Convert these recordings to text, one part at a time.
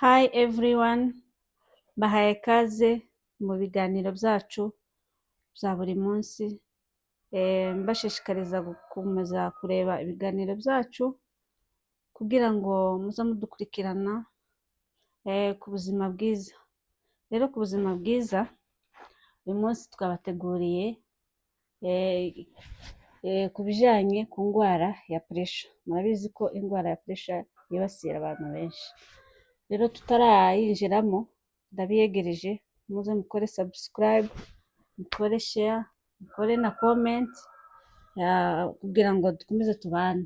Hi everyone, bahaye ikaze mu biganiro byacu bya buri munsi. Mbashishikariza gukomeza kureba ibiganiro byacu kugira ngo muze mudukurikirana ku buzima bwiza. Rero ku buzima bwiza uyu munsi twabateguriye ku bijyanye ku ndwara ya puresha. Murabizi ko indwara ya puresha yibasira abantu benshi. Rero tutarayinjiramo ndabiyegereje muze mukore subscribe, mukore share, mukore na comment kugira ngo dukomeze tubane.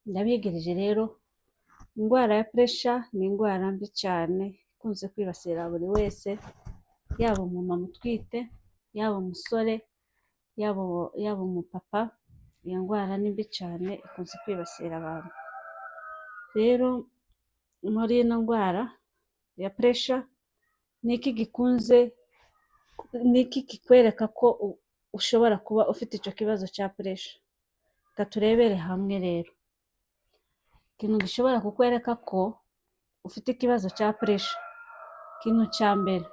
Ndabiyegereje rero. Indwara ya puresha ni indwara mbi cyane ikunze kwibasira buri wese, yaba umumama utwite, yaba umusore, yaba umupapa. Iyo ndwara ni mbi cyane ikunze kwibasira abantu. Rero muri ino ndwara ya puresha niki kikwereka ko ushobora kuba ufite icyo kibazo cya puresha? Reka turebere hamwe rero. Ikintu gishobora kukwereka ko ufite ikibazo cya puresha, ikintu cya mbere,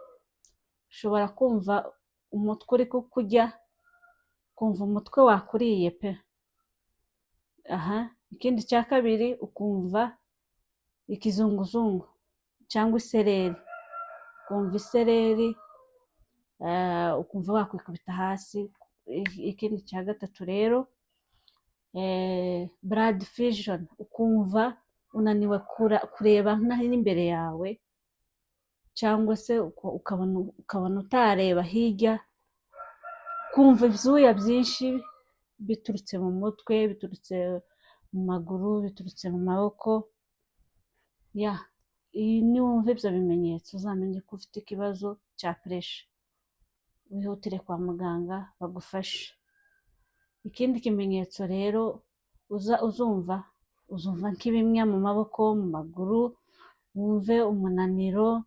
ushobora kumva umutwe uri kukurya, kumva umutwe wakuriye pe. Ikindi cya kabiri, ukumva ikizunguzungu cyangwa isereri, ukumva isereri, ukumva wakwikubita hasi. Ikindi cya gatatu rero, blood vision, ukumva unaniwe kureba n'imbere yawe, cyangwa se ukabona utareba hirya, kumva ibyuya byinshi biturutse mu mutwe, biturutse mu maguru, biturutse mu maboko. Niwumva ibyo bimenyetso uzamenye ko ufite ikibazo cya puresha, wihutire kwa muganga bagufashe. Ikindi kimenyetso rero uzumva nk'ibimya mu maboko, mu maguru, wumve umunaniro,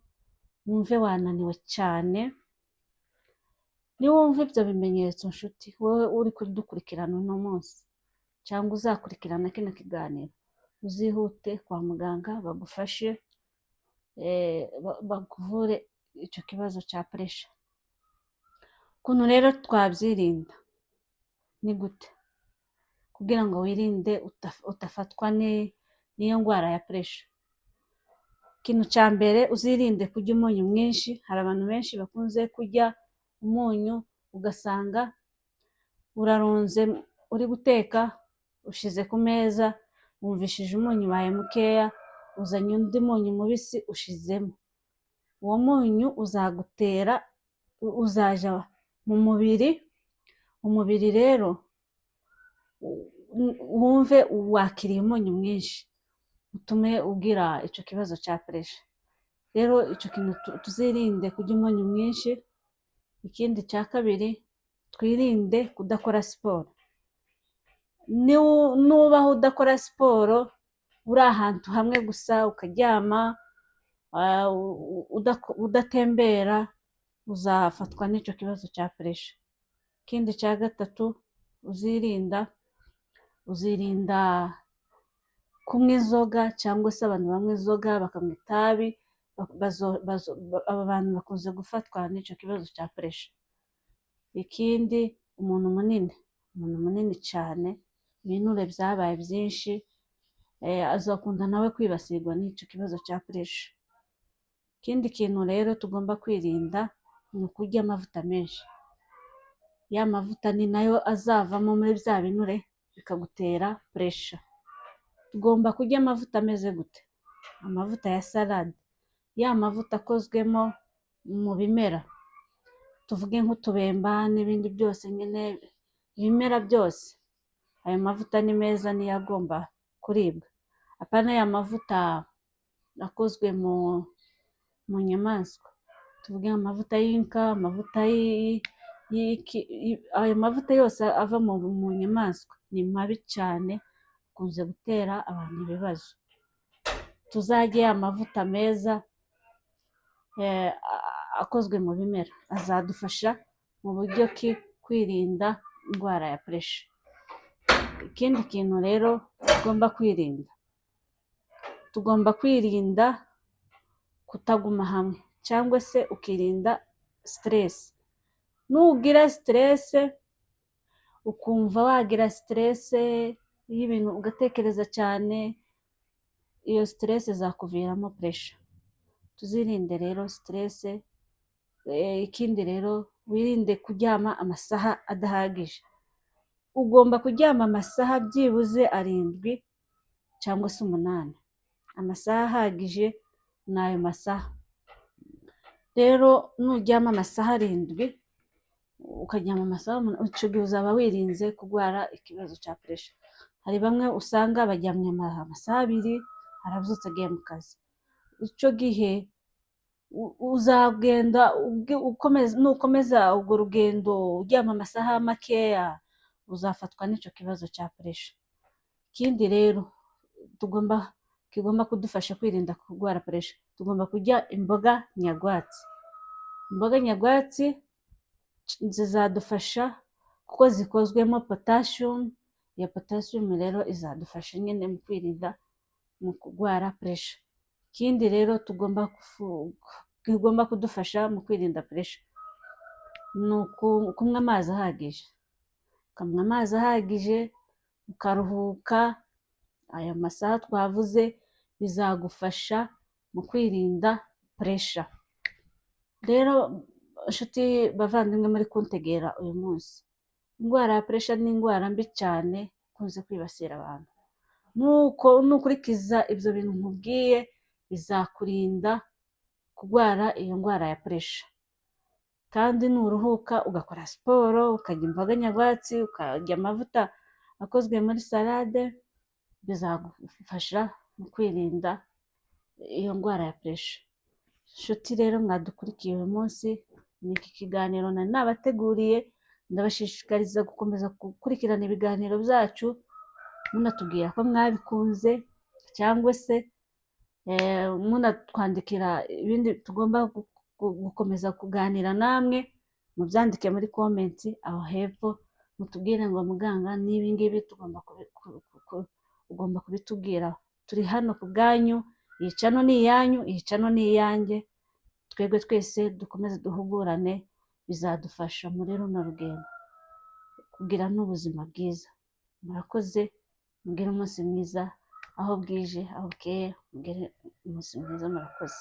wumve wananiwe cyane. Niwumva ibyo bimenyetso nshuti, wowe uri kudukurikirana uno munsi cyangwa uzakurikirana kino kiganiro, uzihute kwa muganga bagufashe, bakuvure icyo kibazo cya puresha. Ukuntu rero twabyirinda ni gute kugira ngo wirinde utafatwa n'iyo ndwara ya puresha? Ikintu cya mbere, uzirinde kurya umunyu mwinshi. Hari abantu benshi bakunze kurya umunyu, ugasanga urarunze uri guteka, ushize ku meza, wumvishije umunyu ubaye mukeya, uzanye undi munyu mubisi ushizemo. Uwo munyu uzaja mu mubiri rero wumve wakiriye umunyu mwinshi, utume ugira icyo kibazo cya puresha. Rero icyo kintu tuzirinde kurya umunyu mwinshi. Ikindi cya kabiri, twirinde kudakora siporo. Nubaho udakora siporo, uri ahantu hamwe gusa ukaryama, udatembera, uzafatwa n'icyo kibazo cya puresha. Ikindi cya gatatu uzirinda kunywa inzoga, cyangwa se abantu banywa inzoga bakanywa itabi. Aba bantu bakunze gufatwa n'icyo kibazo cya puresha. Ikindi, umuntu munini cyane, ibinure byabaye byinshi, azakunda nawe kwibasirwa n'icyo kibazo cya puresha. Ikindi kintu rero tugomba kwirinda ni ukurya amavuta menshi. Ya mavuta ni nayo azavamo muri bya binure bikagutera puresha. Tugomba kurya amavuta ameze gute? Amavuta ya salade, ya mavuta akozwemo mu bimera, tuvuge nk'utubemba n'ibindi byose, nyine ibimera byose. Ayo mavuta ni meza, niyo agomba kuribwa. Apana ya mavuta akozwe mu nyamaswa, tuvuge amavuta y'inka, amavuta ayo mavuta yose ava mu nyamaswa ni mabi cyane, akunze gutera abantu ibibazo. Tuzajye amavuta meza akozwe mu bimera, azadufasha mu buryo kwirinda indwara ya puresha. Ikindi kintu rero tugomba kwirinda, tugomba kwirinda kutaguma hamwe cyangwa se ukirinda stress. Nugira stress ukumva wagira stress y'ibintu ugatekereza cyane, iyo stress zakuviramo pressure. Tuzirinde rero stress. Ikindi rero wirinde kuryama amasaha adahagije. Ugomba kuryama amasaha byibuze 7 cyangwa se 8. Amasaha ahagije ni ayo masaha. Rero nuryama amasaha 7 ukaryama amasaha 8, icyo gihe uzaba wirinze kurwara ikibazo cya pressure. Hari bamwe usanga baryamye amasaha 2 arabyutse agiye mu kazi. Icyo gihe uzagenda nukomeza urwo rugendo uryama amasaha makeya, uzafatwa n'icyo kibazo cya pressure. Ikindi rero kigomba kudufasha kwirinda kurwara pressure, tugomba kurya imboga nyarwatsi. Imboga nyarwatsi zizadufasha kuko zikozwemo potassium. Iyo potassium rero izadufasha nyine mu kwirinda mu kurwara pressure. Ikindi rero kigomba kudufasha mu kwirinda pressure ni kunywa amazi ahagije. Ukanywa amazi ahagije, ukaruhuka ayo masaha twavuze, bizagufasha mu kwirinda pressure. Rero inshuti bavandimwe muri kuntegera uyu munsi, indwara ya pressure ni indwara mbi cyane ikunze kwibasira abantu. Nukurikiza ibyo bintu nkubwiye, bizakurinda kurwara iyo ndwara ya pressure. Kandi nuruhuka ugakora siporo, ukarya imboga nyarwatsi, ukarya amavuta akozwe muri salade, bizagufasha mu kwirinda iyo ndwara ya pressure. Inshuti rero mwadukurikiye uyu munsi, ni iki kiganiro nari nabateguriye. Ndabashishikariza gukomeza gukurikirana ibiganiro byacu, munatubwira ko mwabikunze, cyangwa se munatwandikira ibindi tugomba gukomeza kuganira namwe. Mubyandike muri comment aho hepfo, mutubwire ngo muganga n'ibi ngibi ugomba kubitubwira. Turi hano ku bwanyu, iyi channel ni iyanyu, iyi channel ni iyanjye. Twebwe twese dukomeze duhugurane, bizadufasha muri runo rugendo kugira n'ubuzima bwiza. Murakoze, mugire umunsi mwiza, aho bwije aho bukeye, mugire umunsi mwiza. Murakoze.